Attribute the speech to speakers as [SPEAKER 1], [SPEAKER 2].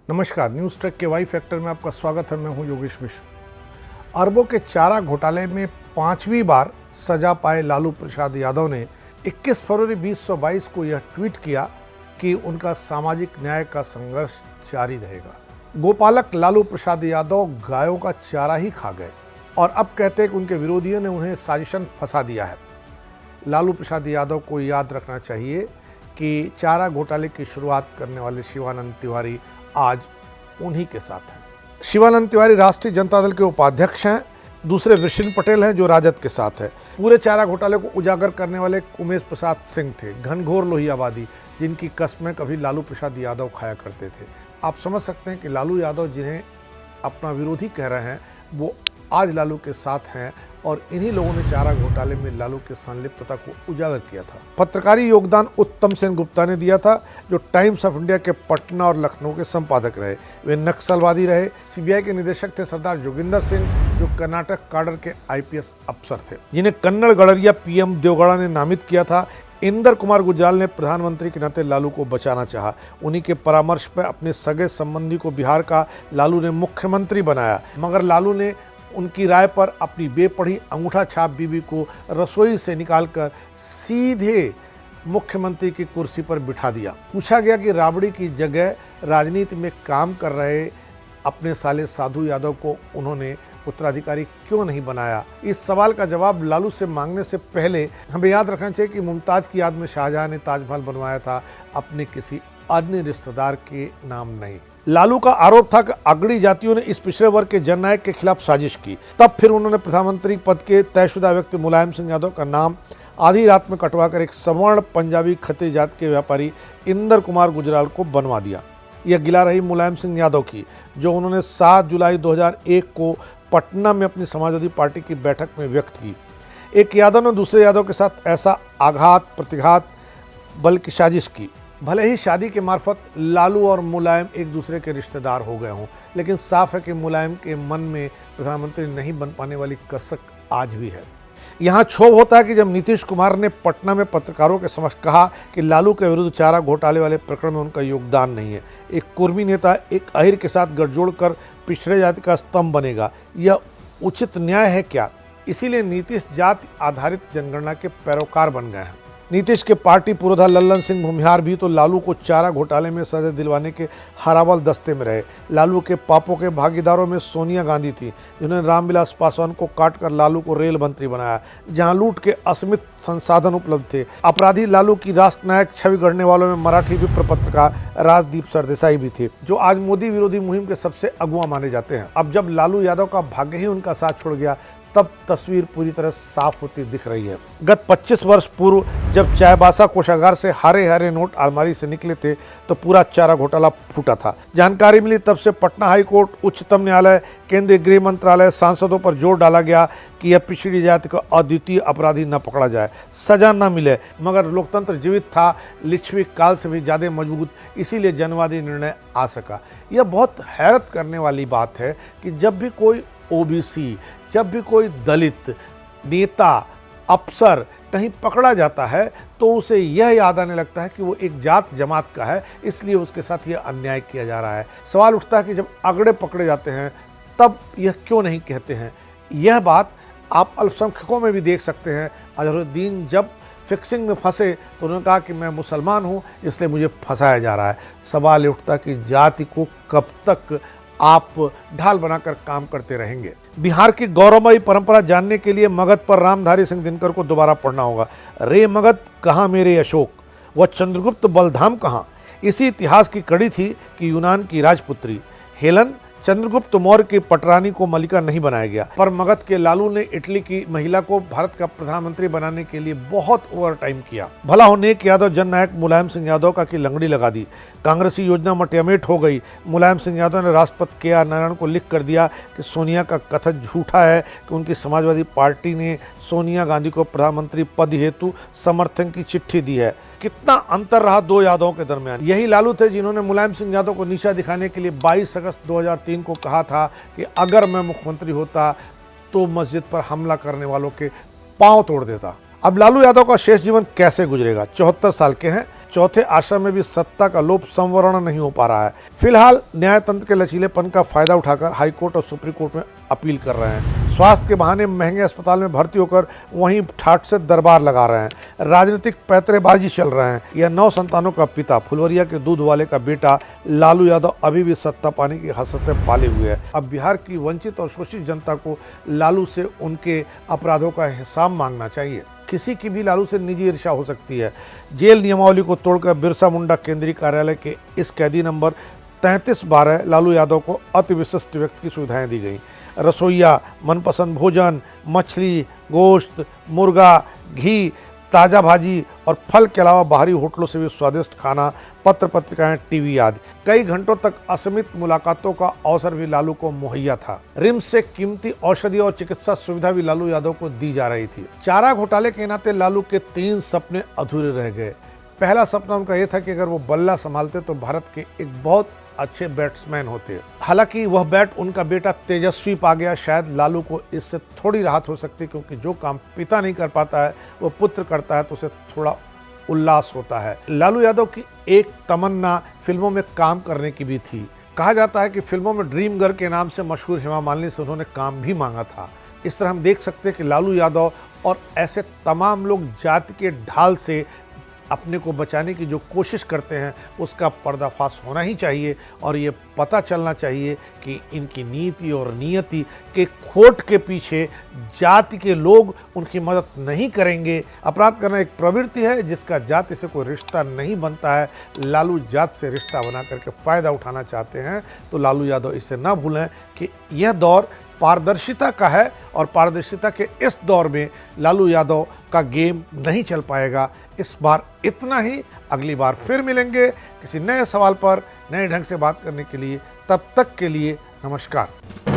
[SPEAKER 1] नमस्कार, news truck के Y factor में आपका स्वागत है। मैं हूं योगेश मिश्र। अरबों के चारा घोटाले में 5वीं बार सजा पाए लालू प्रसाद यादव ने 21 फरवरी 2022 को यह ट्वीट किया कि उनका सामाजिक न्याय का संघर्ष जारी रहेगा। गोपालक लालू प्रसाद यादव गायों का चारा ही खा गए और अब कहते हैं कि उनके विरोधियों ने उन्हें साजिशन फंसा दिया है। लालू प्रसाद यादव को याद रखना चाहिए कि चारा घोटाले की शुरुआत करने वाले शिवानंद तिवारी आज उन्हीं के साथ हैं। शिवानंद तिवारी राष्ट्रीय जनता दल के उपाध्यक्ष हैं। दूसरे वृषिण पटेल हैं जो राजद के साथ है। पूरे चारा घोटाले को उजागर करने वाले उमेश प्रसाद सिंह थे, घनघोर लोहियावादी, जिनकी कस्में कभी लालू प्रसाद यादव खाया करते थे। आप समझ सकते हैं कि लालू यादव जिन्हें अपना विरोधी कह रहे हैं वो आज लालू के साथ हैं और इन्हीं लोगों ने चारा घोटाले में लालू के संलिप्तता को उजागर किया था। पत्रकारी योगदान उत्तम सेन गुप्ता ने दिया था, जो टाइम्स ऑफ इंडिया के पटना और लखनऊ के संपादक रहे। वे नक्सलवादी रहे। सीबीआई के निदेशक थे सरदार जोगिंदर सिंह, जो कर्नाटक काडर के आईपीएस अफसर थे, जिन्हें कन्नड़ गड़रिया पीएम देवगौड़ा ने नामित किया था। इंदर कुमार गुजराल ने प्रधानमंत्री के नाते लालू को बचाना चाहा। उन्हीं के परामर्श पर अपने सगे संबंधी को बिहार का लालू ने मुख्यमंत्री बनाया, मगर लालू ने उनकी राय पर अपनी बेपढ़ी अंगूठा छाप बीबी को रसोई से निकालकर सीधे मुख्यमंत्री की कुर्सी पर बिठा दिया। पूछा गया कि राबड़ी की जगह राजनीति में काम कर रहे अपने साले साधु यादव को उन्होंने उत्तराधिकारी क्यों नहीं बनाया। इस सवाल का जवाब लालू से मांगने से पहले हमें याद रखना चाहिए कि मुमताज की याद में शाहजहां ने ताजमहल बनवाया था, अपने किसी अन्य रिश्तेदार के नाम नहीं। लालू का आरोप था कि अगड़ी जातियों ने इस पिछड़े वर्ग के जननायक के खिलाफ साजिश की। तब फिर उन्होंने प्रधानमंत्री पद के तयशुदा व्यक्ति मुलायम सिंह यादव का नाम आधी रात में कटवाकर एक सवर्ण पंजाबी खत्री जात के व्यापारी इंदर कुमार गुजराल को बनवा दिया। यह गिला रही मुलायम सिंह यादव की, जो उन्होंने 7 जुलाई 2001 को पटना में अपनी समाजवादी पार्टी की बैठक में व्यक्त की। एक यादव ने दूसरे यादव के साथ ऐसा आघात प्रतिघात बल्कि साजिश की। भले ही शादी के मार्फत लालू और मुलायम एक दूसरे के रिश्तेदार हो गए हों, लेकिन साफ है कि मुलायम के मन में प्रधानमंत्री नहीं बन पाने वाली कसक आज भी है। यहाँ क्षोभ होता है कि जब नीतीश कुमार ने पटना में पत्रकारों के समक्ष कहा कि लालू के विरुद्ध चारा घोटाले वाले प्रकरण में उनका योगदान नहीं है। एक कुर्मी नेता एक अहिर के साथ गठजोड़ कर पिछड़े जाति का स्तंभ बनेगा, यह उचित न्याय है क्या? इसीलिए नीतीश जाति आधारित जनगणना के पैरोकार बन गए हैं। नीतीश के पार्टी पुरोधा लल्लन सिंह भूमिहार भी तो लालू को चारा घोटाले में सजा दिलवाने के हरावल दस्ते में रहे। लालू के पापों के भागीदारों में सोनिया गांधी थी, जिन्होंने रामविलास पासवान को काटकर लालू को रेल मंत्री बनाया, जहां लूट के असीमित संसाधन उपलब्ध थे। अपराधी लालू की राष्ट्रनायक छवि गढ़ने वालों में मराठी विप्र पत्रकार राजदीप सरदेसाई भी थे, जो आज मोदी विरोधी मुहिम के सबसे अगुआ माने जाते हैं। अब जब लालू यादव का भाग्य ही उनका साथ छोड़ गया, तब तस्वीर पूरी तरह साफ होती दिख रही है। गत 25 वर्ष पूर्व जब चायबासा कोषागार से हरे हरे नोट अलमारी से निकले थे तो पूरा चारा घोटाला फूटा था। जानकारी मिली तब से पटना हाई कोर्ट, उच्चतम न्यायालय, केंद्रीय गृह मंत्रालय, सांसदों पर जोर डाला गया कि यह पिछड़ी जाति का अद्वितीय अपराधी न पकड़ा जाए, सजा न मिले। मगर लोकतंत्र जीवित था, लिच्छवी काल से भी ज़्यादा मजबूत, इसीलिए जनवादी निर्णय आ सका। यह बहुत हैरत करने वाली बात है कि जब भी कोई ओबीसी, जब भी कोई दलित नेता अफसर कहीं पकड़ा जाता है तो उसे यह याद आने लगता है कि वो एक जात जमात का है, इसलिए उसके साथ ये अन्याय किया जा रहा है। सवाल उठता है कि जब अगड़े पकड़े जाते हैं तब यह क्यों नहीं कहते हैं। यह बात आप अल्पसंख्यकों में भी देख सकते हैं। अजहरुद्दीन जब फिक्सिंग में फंसे तो उन्होंने कहा कि मैं मुसलमान हूँ, इसलिए मुझे फंसाया जा रहा है। सवाल ये उठता है कि जाति को कब तक आप ढाल बनाकर काम करते रहेंगे। बिहार की गौरवमयी परंपरा जानने के लिए मगध पर रामधारी सिंह दिनकर को दोबारा पढ़ना होगा। रे मगध कहाँ मेरे अशोक, वह चंद्रगुप्त बलधाम कहाँ। इसी इतिहास की कड़ी थी कि यूनान की राजपुत्री हेलन चंद्रगुप्त मौर्य की पटरानी को मलिका नहीं बनाया गया, पर मगध के लालू ने इटली की महिला को भारत का प्रधानमंत्री बनाने के लिए बहुत ओवर टाइम किया। भला हो नेक यादव जननायक मुलायम सिंह यादव का की लंगड़ी लगा दी। कांग्रेसी योजना मटियामेट हो गई। मुलायम सिंह यादव ने राष्ट्रपति के आर नारायण को लिख कर दिया कि सोनिया का कथन झूठा है कि उनकी समाजवादी पार्टी ने सोनिया गांधी को प्रधानमंत्री पद हेतु समर्थन की चिट्ठी दी है। कितना अंतर रहा दो यादवों के दरमियान। यही लालू थे जिन्होंने मुलायम सिंह यादव को नीचा दिखाने के लिए 22 अगस्त 2003 को कहा था कि अगर मैं मुख्यमंत्री होता तो मस्जिद पर हमला करने वालों के पांव तोड़ देता। अब लालू यादव का शेष जीवन कैसे गुजरेगा? 74 साल के हैं, चौथे आश्रम में भी सत्ता का लोभ संवरण नहीं हो पा रहा है। फिलहाल न्यायतंत्र के लचीलेपन का फायदा उठाकर हाईकोर्ट और सुप्रीम कोर्ट में अपील कर रहे हैं। स्वास्थ्य के बहाने महंगे अस्पताल में भर्ती होकर वहीं ठाठ से दरबार लगा रहे हैं। राजनीतिक पैतरेबाजी चल रहे हैं। यह 9 संतानों का पिता, फुलवरिया के दूध वाले का बेटा लालू यादव अभी भी सत्ता पाने की हसरतें पाले हुए है। अब बिहार की वंचित और शोषित जनता को लालू से उनके अपराधों का हिसाब मांगना चाहिए। किसी की भी लालू से निजी ईर्ष्या हो सकती है। जेल नियमावली को तोड़कर बिरसा मुंडा केंद्रीय कार्यालय के इस कैदी नंबर 3312 लालू यादव को अति विशिष्ट व्यक्ति की सुविधाएं दी गई। रसोइया, मनपसंद भोजन, मछली, गोश्त, मुर्गा, घी, ताज़ा भाजी और फल के अलावा बाहरी होटलों से भी स्वादिष्ट खाना, पत्र पत्रिकाएं, टीवी आदि। कई घंटों तक असीमित मुलाकातों का अवसर भी लालू को मुहैया था। रिम्स से कीमती औषधि और चिकित्सा सुविधा भी लालू यादव को दी जा रही थी। चारा घोटाले के नाते लालू के 3 सपने अधूरे रह गए। पहला सपना उनका यह था कि अगर वो बल्ला संभालते तो भारत के एक बहुत अच्छे बैट्समैन होते। हालांकि वह बैट उनका बेटा तेजस्वी पा गया। शायद लालू को इससे थोड़ी राहत हो सकती, क्योंकि जो काम पिता नहीं कर पाता है वो पुत्र करता है तो उसे थोड़ा उल्लास होता है। लालू यादव की एक तमन्ना फिल्मों में काम करने की भी थी। कहा जाता है कि फिल्मों में ड्रीम गर्ल के नाम से मशहूर हेमा मालिनी से उन्होंने काम भी मांगा था। इस तरह हम देख सकते हैं कि लालू यादव और ऐसे तमाम लोग जाति के ढाल से अपने को बचाने की जो कोशिश करते हैं उसका पर्दाफाश होना ही चाहिए और ये पता चलना चाहिए कि इनकी नीति और नियति के खोट के पीछे जाति के लोग उनकी मदद नहीं करेंगे। अपराध करना एक प्रवृत्ति है जिसका जाति से कोई रिश्ता नहीं बनता है। लालू जात से रिश्ता बना करके फ़ायदा उठाना चाहते हैं तो लालू यादव इसे ना भूलें कि यह दौर पारदर्शिता का है और पारदर्शिता के इस दौर में लालू यादव का गेम नहीं चल पाएगा। इस बार इतना ही। अगली बार फिर मिलेंगे किसी नए सवाल पर नए ढंग से बात करने के लिए। तब तक के लिए नमस्कार।